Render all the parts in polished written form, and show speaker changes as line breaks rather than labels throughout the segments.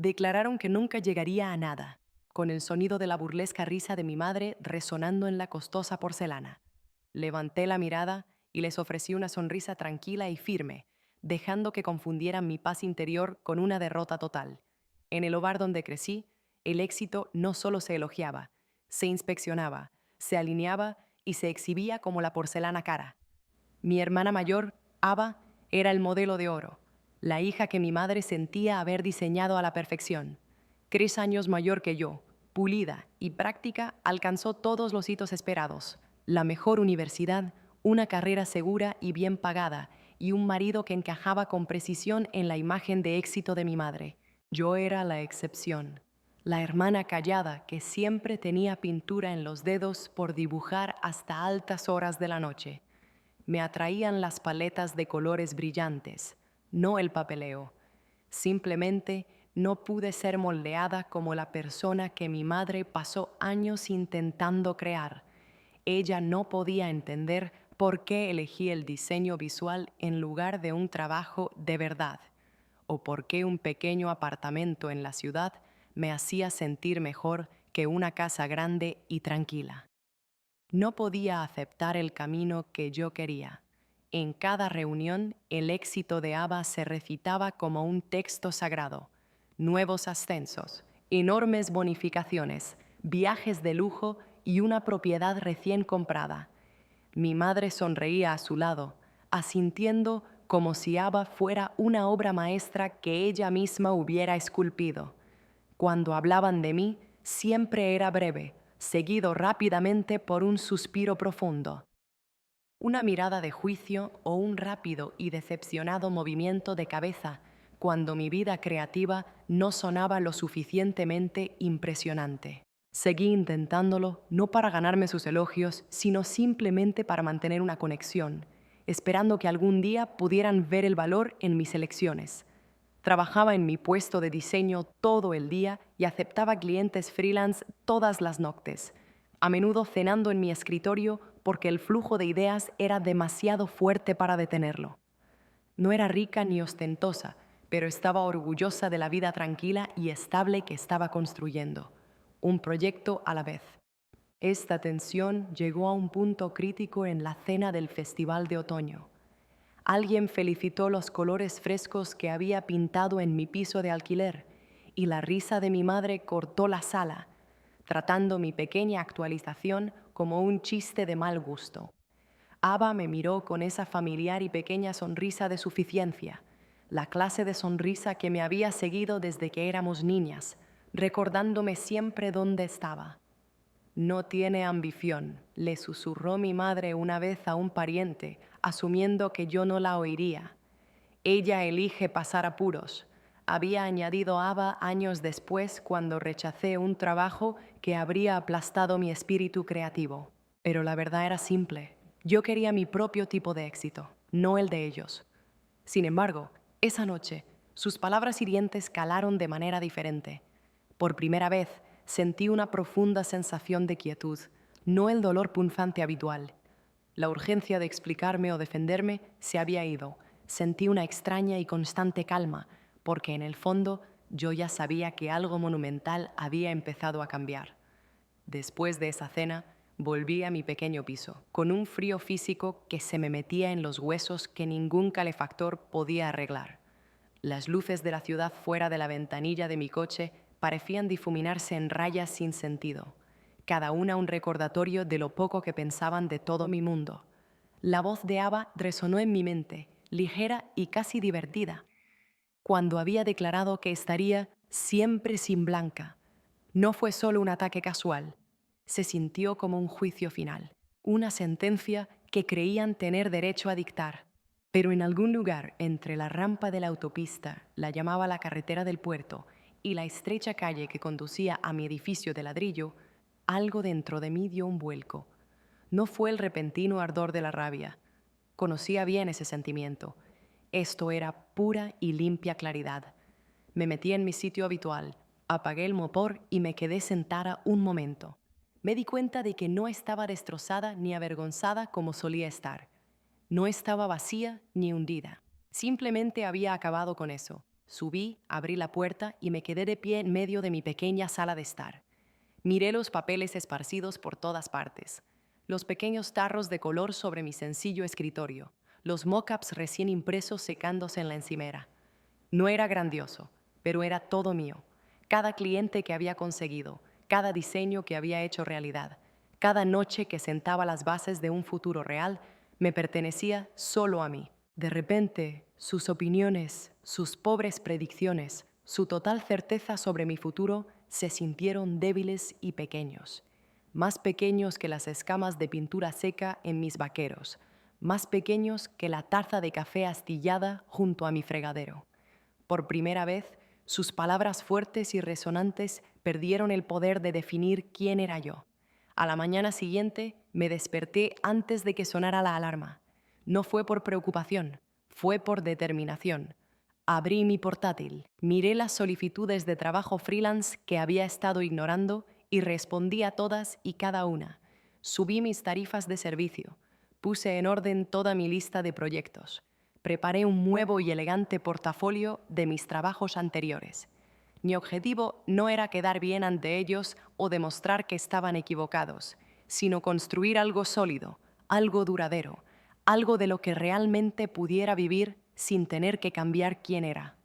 declararon que nunca llegaría a nada, con el sonido de la burlesca risa de mi madre resonando en la costosa porcelana. Levanté la mirada y les ofrecí una sonrisa tranquila y firme, dejando que confundieran mi paz interior con una derrota total. En el hogar donde crecí, el éxito no solo se elogiaba, se inspeccionaba, se alineaba y se exhibía como la porcelana cara. Mi hermana mayor, Ava, era el modelo de oro, la hija que mi madre sentía haber diseñado a la perfección. 3 años mayor que yo, pulida y práctica, alcanzó todos los hitos esperados: la mejor universidad, una carrera segura y bien pagada, y un marido que encajaba con precisión en la imagen de éxito de mi madre. Yo era la excepción, la hermana callada que siempre tenía pintura en los dedos por dibujar hasta altas horas de la noche. Me atraían las paletas de colores brillantes, no el papeleo. Simplemente no pude ser moldeada como la persona que mi madre pasó años intentando crear. Ella no podía entender por qué elegí el diseño visual en lugar de un trabajo de verdad, o por qué un pequeño apartamento en la ciudad me hacía sentir mejor que una casa grande y tranquila. No podía aceptar el camino que yo quería. En cada reunión, el éxito de Ava se recitaba como un texto sagrado: nuevos ascensos, enormes bonificaciones, viajes de lujo y una propiedad recién comprada. Mi madre sonreía a su lado, asintiendo como si Ava fuera una obra maestra que ella misma hubiera esculpido. Cuando hablaban de mí, siempre era breve, seguido rápidamente por un suspiro profundo, una mirada de juicio o un rápido y decepcionado movimiento de cabeza cuando mi vida creativa no sonaba lo suficientemente impresionante. Seguí intentándolo, no para ganarme sus elogios, sino simplemente para mantener una conexión, esperando que algún día pudieran ver el valor en mis elecciones. Trabajaba en mi puesto de diseño todo el día y aceptaba clientes freelance todas las noches, a menudo cenando en mi escritorio porque el flujo de ideas era demasiado fuerte para detenerlo. No era rica ni ostentosa, pero estaba orgullosa de la vida tranquila y estable que estaba construyendo, un proyecto a la vez. Esta tensión llegó a un punto crítico en la cena del Festival de Otoño. Alguien felicitó los colores frescos que había pintado en mi piso de alquiler, y la risa de mi madre cortó la sala, tratando mi pequeña actualización como un chiste de mal gusto. Ava me miró con esa familiar y pequeña sonrisa de suficiencia, la clase de sonrisa que me había seguido desde que éramos niñas, recordándome siempre dónde estaba. No tiene ambición, le susurró mi madre una vez a un pariente, asumiendo que yo no la oiría. Ella elige pasar apuros, había añadido Ava años después cuando rechacé un trabajo que habría aplastado mi espíritu creativo. Pero la verdad era simple: yo quería mi propio tipo de éxito, no el de ellos. Sin embargo, esa noche, sus palabras hirientes calaron de manera diferente. Por primera vez, sentí una profunda sensación de quietud, no el dolor punzante habitual. La urgencia de explicarme o defenderme se había ido. Sentí una extraña y constante calma, porque en el fondo yo ya sabía que algo monumental había empezado a cambiar. Después de esa cena, volví a mi pequeño piso, con un frío físico que se me metía en los huesos que ningún calefactor podía arreglar. Las luces de la ciudad fuera de la ventanilla de mi coche parecían difuminarse en rayas sin sentido, cada una un recordatorio de lo poco que pensaban de todo mi mundo. La voz de Ava resonó en mi mente, ligera y casi divertida, cuando había declarado que estaría siempre sin Blanca. No fue solo un ataque casual, se sintió como un juicio final, una sentencia que creían tener derecho a dictar. Pero en algún lugar entre la rampa de la autopista, la llamaba la carretera del puerto, y la estrecha calle que conducía a mi edificio de ladrillo, algo dentro de mí dio un vuelco. No fue el repentino ardor de la rabia. Conocía bien ese sentimiento. Esto era pura y limpia claridad. Me metí en mi sitio habitual, apagué el motor y me quedé sentada un momento. Me di cuenta de que no estaba destrozada ni avergonzada como solía estar. No estaba vacía ni hundida. Simplemente había acabado con eso. Subí, abrí la puerta y me quedé de pie en medio de mi pequeña sala de estar. Miré los papeles esparcidos por todas partes, los pequeños tarros de color sobre mi sencillo escritorio, los mock-ups recién impresos secándose en la encimera. No era grandioso, pero era todo mío. Cada cliente que había conseguido, cada diseño que había hecho realidad, cada noche que sentaba las bases de un futuro real, me pertenecía solo a mí. De repente, sus opiniones, sus pobres predicciones, su total certeza sobre mi futuro se sintieron débiles y pequeños, más pequeños que las escamas de pintura seca en mis vaqueros, más pequeños que la taza de café astillada junto a mi fregadero. Por primera vez, sus palabras fuertes y resonantes perdieron el poder de definir quién era yo. A la mañana siguiente me desperté antes de que sonara la alarma. No fue por preocupación, fue por determinación. Abrí mi portátil, miré las solicitudes de trabajo freelance que había estado ignorando y respondí a todas y cada una. Subí mis tarifas de servicio, puse en orden toda mi lista de proyectos. Preparé un nuevo y elegante portafolio de mis trabajos anteriores. Mi objetivo no era quedar bien ante ellos o demostrar que estaban equivocados, sino construir algo sólido, algo duradero, algo de lo que realmente pudiera vivir sin tener que cambiar quién era.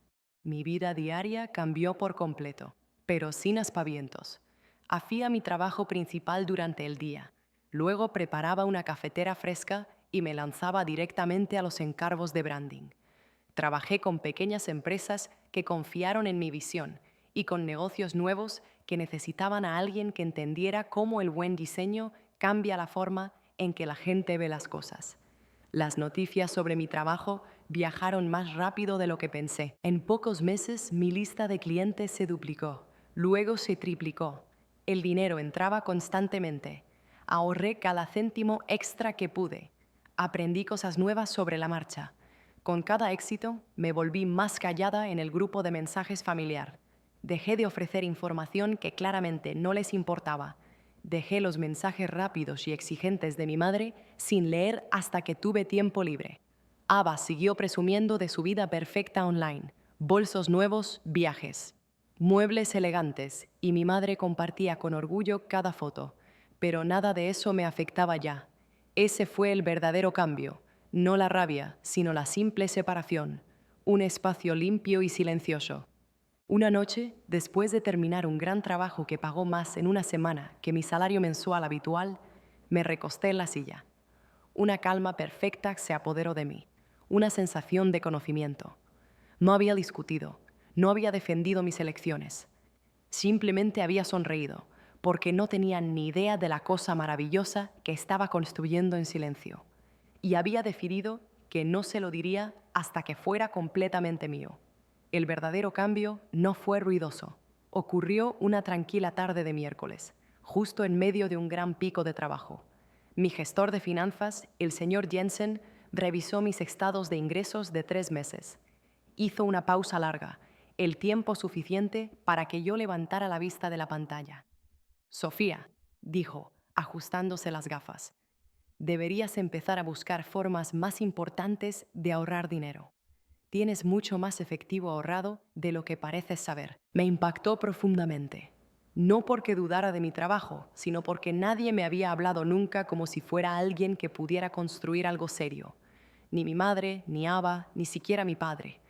Mi vida diaria cambió por completo, pero sin aspavientos. Hacía mi trabajo principal durante el día. Luego preparaba una cafetera fresca y me lanzaba directamente a los encargos de branding. Trabajé con pequeñas empresas que confiaron en mi visión y con negocios nuevos que necesitaban a alguien que entendiera cómo el buen diseño cambia la forma en que la gente ve las cosas. Las noticias sobre mi trabajo viajaron más rápido de lo que pensé. En pocos meses mi lista de clientes se duplicó, luego se triplicó. El dinero entraba constantemente. Ahorré cada céntimo extra que pude. Aprendí cosas nuevas sobre la marcha. Con cada éxito me volví más callada en el grupo de mensajes familiar. Dejé de ofrecer información que claramente no les importaba. Dejé los mensajes rápidos y exigentes de mi madre sin leer hasta que tuve tiempo libre. Ava siguió presumiendo de su vida perfecta online, bolsos nuevos, viajes, muebles elegantes, y mi madre compartía con orgullo cada foto. Pero nada de eso me afectaba ya. Ese fue el verdadero cambio, no la rabia, sino la simple separación, un espacio limpio y silencioso. Una noche, después de terminar un gran trabajo que pagó más en una semana que mi salario mensual habitual, me recosté en la silla. Una calma perfecta se apoderó de mí, una sensación de conocimiento. No había discutido, no había defendido mis elecciones. Simplemente había sonreído, porque no tenía ni idea de la cosa maravillosa que estaba construyendo en silencio. Y había decidido que no se lo diría hasta que fuera completamente mío. El verdadero cambio no fue ruidoso. Ocurrió una tranquila tarde de miércoles, justo en medio de un gran pico de trabajo. Mi gestor de finanzas, el señor Jensen, revisó mis estados de ingresos de 3 meses. Hizo una pausa larga, el tiempo suficiente para que yo levantara la vista de la pantalla. Sofía, dijo, ajustándose las gafas, deberías empezar a buscar formas más importantes de ahorrar dinero. Tienes mucho más efectivo ahorrado de lo que pareces saber. Me impactó profundamente. No porque dudara de mi trabajo, sino porque nadie me había hablado nunca como si fuera alguien que pudiera construir algo serio. Ni mi madre, ni Ava, ni siquiera mi padre.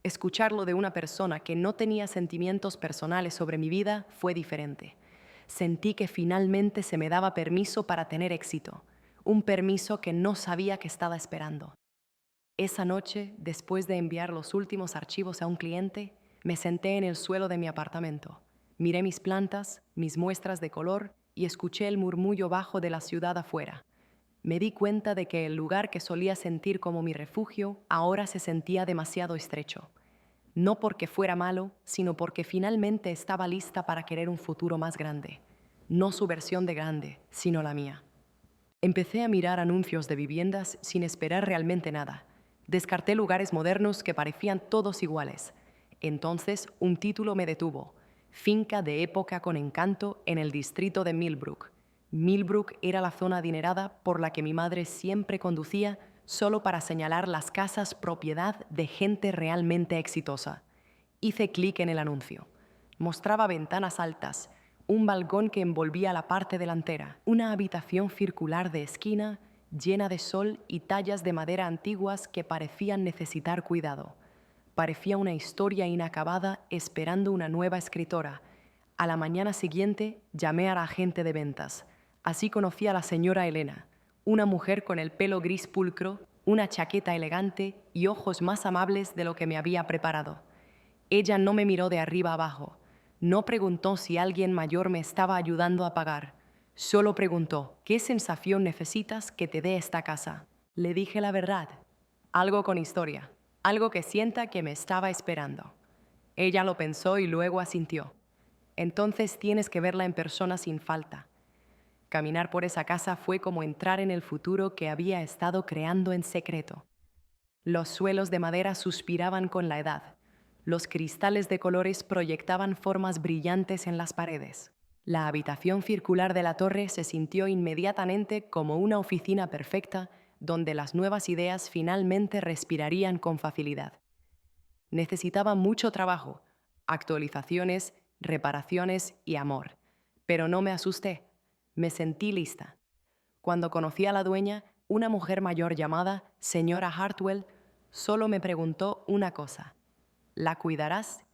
Escucharlo de una persona que no tenía sentimientos personales sobre mi vida fue diferente. Sentí que finalmente se me daba permiso para tener éxito, un permiso que no sabía que estaba esperando. Esa noche, después de enviar los últimos archivos a un cliente, me senté en el suelo de mi apartamento. Miré mis plantas, mis muestras de color y escuché el murmullo bajo de la ciudad afuera. Me di cuenta de que el lugar que solía sentir como mi refugio ahora se sentía demasiado estrecho. No porque fuera malo, sino porque finalmente estaba lista para querer un futuro más grande. No su versión de grande, sino la mía. Empecé a mirar anuncios de viviendas sin esperar realmente nada. Descarté lugares modernos que parecían todos iguales. Entonces, un título me detuvo. Finca de época con encanto en el distrito de Millbrook. Millbrook era la zona adinerada por la que mi madre siempre conducía solo para señalar las casas propiedad de gente realmente exitosa. Hice clic en el anuncio. Mostraba ventanas altas, un balcón que envolvía la parte delantera, una habitación circular de esquina llena de sol y tallas de madera antiguas que parecían necesitar cuidado. Parecía una historia inacabada esperando una nueva escritora. A la mañana siguiente llamé a la agente de ventas. Así conocí a la señora Elena, una mujer con el pelo gris pulcro, una chaqueta elegante y ojos más amables de lo que me había preparado. Ella no me miró de arriba abajo. No preguntó si alguien mayor me estaba ayudando a pagar. Solo preguntó, ¿qué sensación necesitas que te dé esta casa? Le dije la verdad. Algo con historia. Algo que sienta que me estaba esperando. Ella lo pensó y luego asintió. Entonces tienes que verla en persona sin falta. Caminar por esa casa fue como entrar en el futuro que había estado creando en secreto. Los suelos de madera suspiraban con la edad. Los cristales de colores proyectaban formas brillantes en las paredes. La habitación circular de la torre se sintió inmediatamente como una oficina perfecta donde las nuevas ideas finalmente respirarían con facilidad. Necesitaba mucho trabajo, actualizaciones, reparaciones y amor. Pero no me asusté. Me sentí lista. Cuando conocí a la dueña, una mujer mayor llamada señora Hartwell, solo me preguntó una cosa. ¿La cuidarás?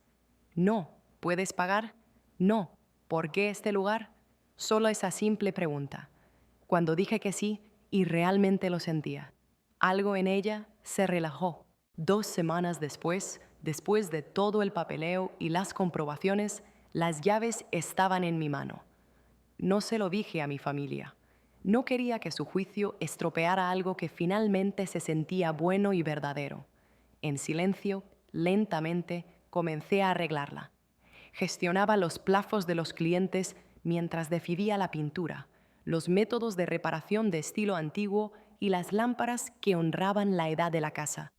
No. ¿Puedes pagar? No. ¿Por qué este lugar? Solo esa simple pregunta. Cuando dije que sí, y realmente lo sentía, algo en ella se relajó. 2 semanas después de todo el papeleo y las comprobaciones, las llaves estaban en mi mano. No se lo dije a mi familia. No quería que su juicio estropeara algo que finalmente se sentía bueno y verdadero. En silencio, lentamente, comencé a arreglarla. Gestionaba los plafos de los clientes mientras decidía la pintura, los métodos de reparación de estilo antiguo y las lámparas que honraban la edad de la casa.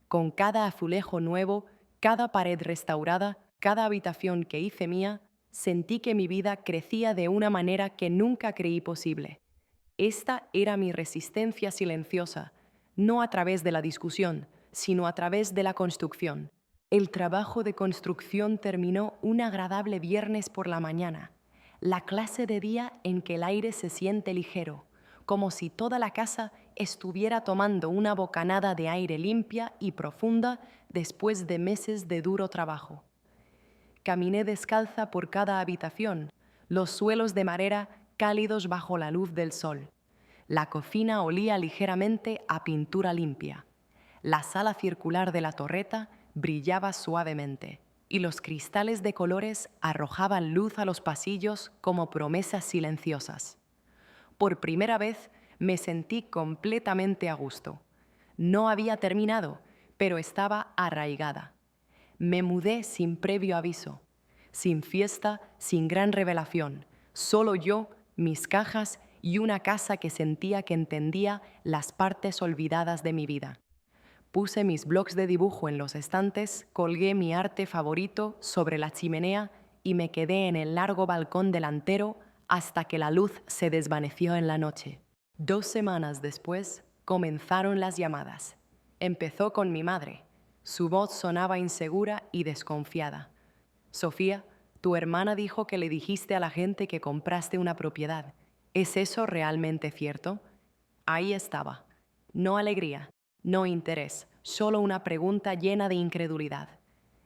Con cada azulejo nuevo, cada pared restaurada, cada habitación que hice mía, sentí que mi vida crecía de una manera que nunca creí posible. Esta era mi resistencia silenciosa, no a través de la discusión, sino a través de la construcción. El trabajo de construcción terminó un agradable viernes por la mañana, la clase de día en que el aire se siente ligero, como si toda la casa estuviera tomando una bocanada de aire limpia y profunda después de meses de duro trabajo. Caminé descalza por cada habitación, los suelos de madera cálidos bajo la luz del sol. La cocina olía ligeramente a pintura limpia. La sala circular de la torreta brillaba suavemente y los cristales de colores arrojaban luz a los pasillos como promesas silenciosas. Por primera vez me sentí completamente a gusto. No había terminado, pero estaba arraigada. Me mudé sin previo aviso, sin fiesta, sin gran revelación, solo yo, mis cajas y una casa que sentía que entendía las partes olvidadas de mi vida. Puse mis blocs de dibujo en los estantes, colgué mi arte favorito sobre la chimenea y me quedé en el largo balcón delantero hasta que la luz se desvaneció en la noche. 2 semanas después, comenzaron las llamadas. Empezó con mi madre. Su voz sonaba insegura y desconfiada. Sofía, tu hermana dijo que le dijiste a la gente que compraste una propiedad. ¿Es eso realmente cierto? Ahí estaba. No alegría, no interés, solo una pregunta llena de incredulidad.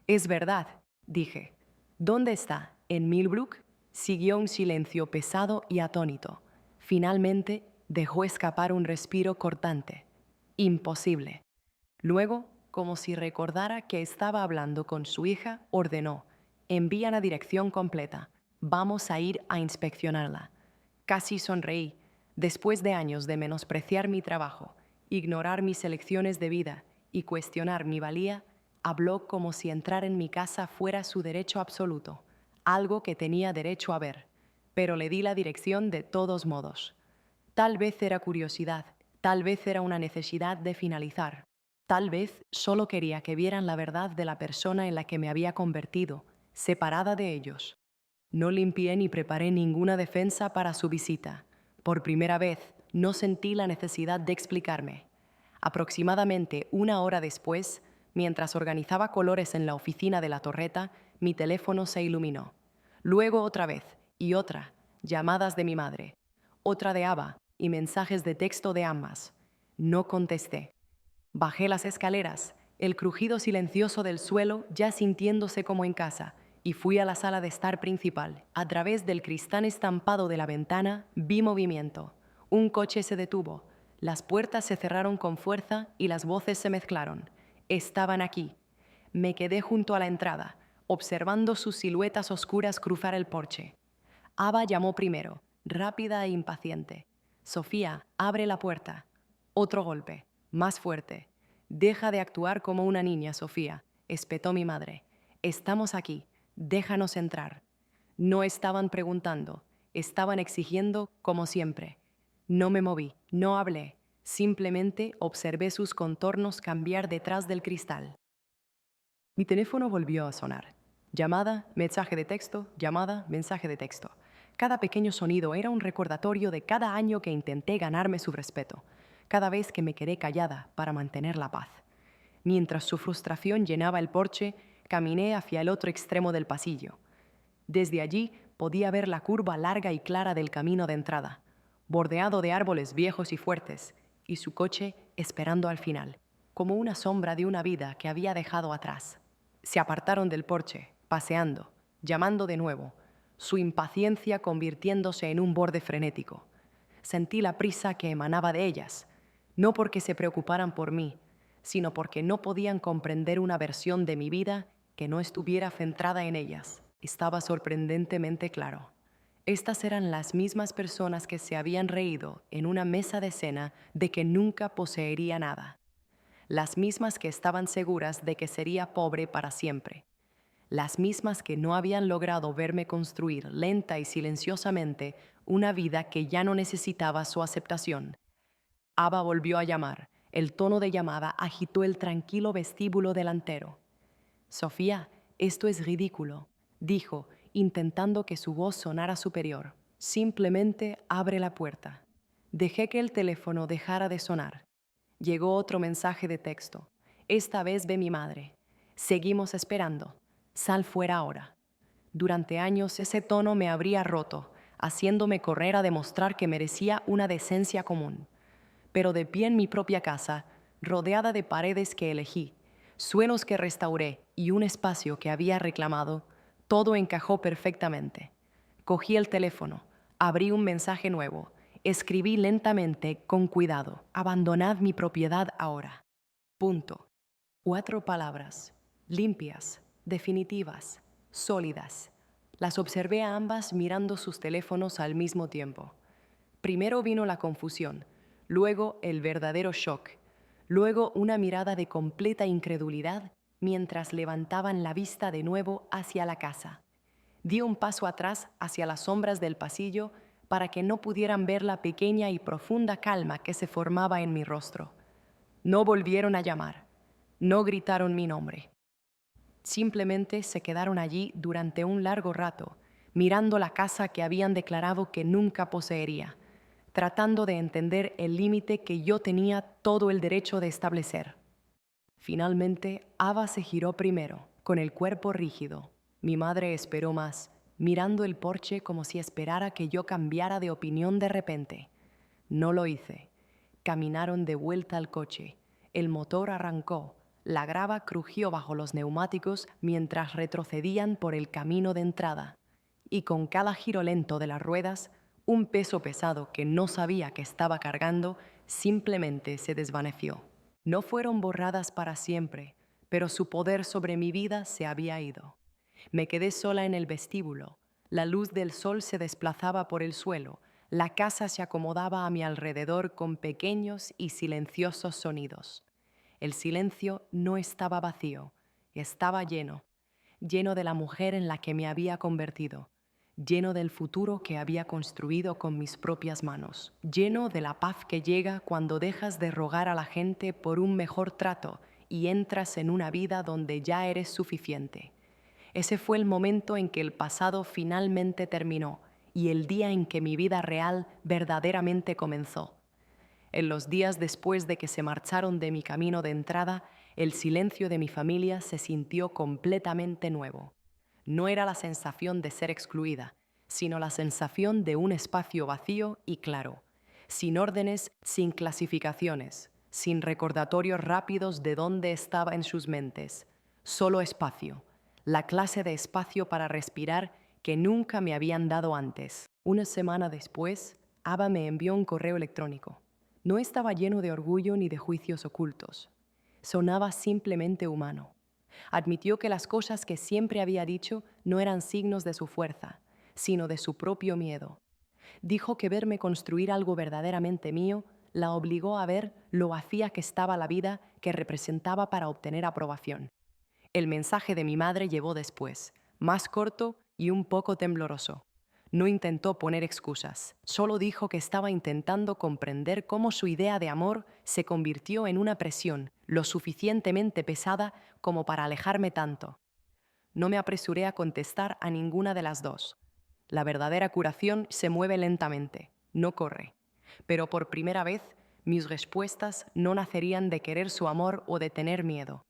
Es verdad, dije. ¿Dónde está? ¿En Millbrook? Siguió un silencio pesado y atónito. Finalmente, dejó escapar un respiro cortante. Imposible. Luego, como si recordara que estaba hablando con su hija, ordenó: envía la dirección completa. Vamos a ir a inspeccionarla. Casi sonreí. Después de años de menospreciar mi trabajo, ignorar mis elecciones de vida y cuestionar mi valía, habló como si entrar en mi casa fuera su derecho absoluto, algo que tenía derecho a ver, pero le di la dirección de todos modos. Tal vez era curiosidad, tal vez era una necesidad de finalizar, tal vez solo quería que vieran la verdad de la persona en la que me había convertido, separada de ellos. No limpié ni preparé ninguna defensa para su visita. Por primera vez, no sentí la necesidad de explicarme. Aproximadamente 1 hora después, Mientras organizaba colores en la oficina de la torreta, mi teléfono se iluminó. Luego otra vez, y otra, llamadas de mi madre, otra de Ava y mensajes de texto de ambas. No contesté. Bajé las escaleras, el crujido silencioso del suelo ya sintiéndose como en casa, y fui a la sala de estar principal. A través del cristal estampado de la ventana vi movimiento. Un coche se detuvo, las puertas se cerraron con fuerza y las voces se mezclaron. Estaban aquí. Me quedé junto a la entrada, observando sus siluetas oscuras cruzar el porche. Ava llamó primero, rápida e impaciente. Sofía, abre la puerta. Otro golpe, más fuerte. Deja de actuar como una niña, Sofía, espetó mi madre. Estamos aquí, déjanos entrar. No estaban preguntando, estaban exigiendo como siempre. No me moví, no hablé, simplemente observé sus contornos cambiar detrás del cristal. Mi teléfono volvió a sonar. Llamada, mensaje de texto, llamada, mensaje de texto. Cada pequeño sonido era un recordatorio de cada año que intenté ganarme su respeto, cada vez que me quedé callada para mantener la paz. Mientras su frustración llenaba el porche, caminé hacia el otro extremo del pasillo. Desde allí podía ver la curva larga y clara del camino de entrada, bordeado de árboles viejos y fuertes, y su coche esperando al final, como una sombra de una vida que había dejado atrás. Se apartaron del porche, paseando, llamando de nuevo, su impaciencia convirtiéndose en un borde frenético. Sentí la prisa que emanaba de ellas, no porque se preocuparan por mí, sino porque no podían comprender una versión de mi vida que no estuviera centrada en ellas. Estaba sorprendentemente claro. Estas eran las mismas personas que se habían reído en una mesa de cena de que nunca poseería nada. Las mismas que estaban seguras de que sería pobre para siempre. Las mismas que no habían logrado verme construir lenta y silenciosamente una vida que ya no necesitaba su aceptación. Ava volvió a llamar. El tono de llamada agitó el tranquilo vestíbulo delantero. Sofía, esto es ridículo, dijo, intentando que su voz sonara superior. Simplemente abre la puerta. Dejé que el teléfono dejara de sonar. Llegó otro mensaje de texto. Esta vez ve mi madre. Seguimos esperando. Sal fuera ahora. Durante años ese tono me habría roto, haciéndome correr a demostrar que merecía una decencia común. Pero de pie en mi propia casa, rodeada de paredes que elegí, suelos que restauré y un espacio que había reclamado, todo encajó perfectamente. Cogí el teléfono, abrí un mensaje nuevo, escribí lentamente, con cuidado: abandonad mi propiedad ahora. Punto. 4 palabras, limpias, definitivas, sólidas. Las observé a ambas mirando sus teléfonos al mismo tiempo. Primero vino la confusión, luego el verdadero shock, luego una mirada de completa incredulidad mientras levantaban la vista de nuevo hacia la casa. Di un paso atrás hacia las sombras del pasillo para que no pudieran ver la pequeña y profunda calma que se formaba en mi rostro. No volvieron a llamar, no gritaron mi nombre. Simplemente se quedaron allí durante un largo rato, mirando la casa que habían declarado que nunca poseería, tratando de entender el límite que yo tenía todo el derecho de establecer. Finalmente, Ava se giró primero, con el cuerpo rígido. Mi madre esperó más, mirando el porche como si esperara que yo cambiara de opinión de repente. No lo hice. Caminaron de vuelta al coche. El motor arrancó. La grava crujió bajo los neumáticos mientras retrocedían por el camino de entrada. Y con cada giro lento de las ruedas, un peso pesado que no sabía que estaba cargando simplemente se desvaneció. No fueron borradas para siempre, pero su poder sobre mi vida se había ido. Me quedé sola en el vestíbulo. La luz del sol se desplazaba por el suelo. La casa se acomodaba a mi alrededor con pequeños y silenciosos sonidos. El silencio no estaba vacío, estaba lleno, lleno de la mujer en la que me había convertido, lleno del futuro que había construido con mis propias manos, lleno de la paz que llega cuando dejas de rogar a la gente por un mejor trato y entras en una vida donde ya eres suficiente. Ese fue el momento en que el pasado finalmente terminó y el día en que mi vida real verdaderamente comenzó. En los días después de que se marcharon de mi camino de entrada, El silencio de mi familia se sintió completamente nuevo. No era la sensación de ser excluida, sino la sensación de un espacio vacío y claro, sin órdenes, sin clasificaciones, sin recordatorios rápidos de dónde estaba en sus mentes. Solo espacio, la clase de espacio para respirar que nunca me habían dado antes. Una semana después, Ava me envió un correo electrónico. No estaba lleno de orgullo ni de juicios ocultos. Sonaba simplemente humano. Admitió que las cosas que siempre había dicho no eran signos de su fuerza, sino de su propio miedo. Dijo que verme construir algo verdaderamente mío la obligó a ver lo vacía que estaba la vida que representaba para obtener aprobación. El mensaje de mi madre llegó después, más corto y un poco tembloroso. No intentó poner excusas, solo dijo que estaba intentando comprender cómo su idea de amor se convirtió en una presión lo suficientemente pesada como para alejarme tanto. No me apresuré a contestar a ninguna de las dos. La verdadera curación se mueve lentamente, no corre. Pero por primera vez, mis respuestas no nacerían de querer su amor o de tener miedo.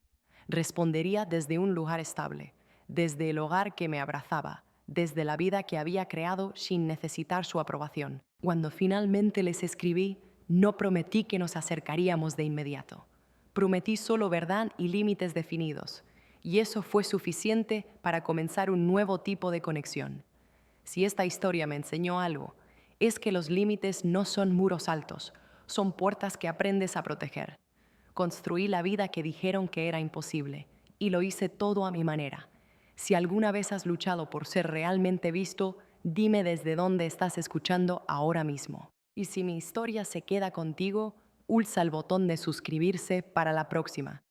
Respondería desde un lugar estable, desde el hogar que me abrazaba, desde la vida que había creado sin necesitar su aprobación. Cuando finalmente les escribí, no prometí que nos acercaríamos de inmediato. Prometí solo verdad y límites definidos, y eso fue suficiente para comenzar un nuevo tipo de conexión. Si esta historia me enseñó algo, es que los límites no son muros altos, son puertas que aprendes a proteger. Construí la vida que dijeron que era imposible, y lo hice todo a mi manera. Si alguna vez has luchado por ser realmente visto, dime desde dónde estás escuchando ahora mismo. Y si mi historia se queda contigo, pulsa el botón de suscribirse para la próxima.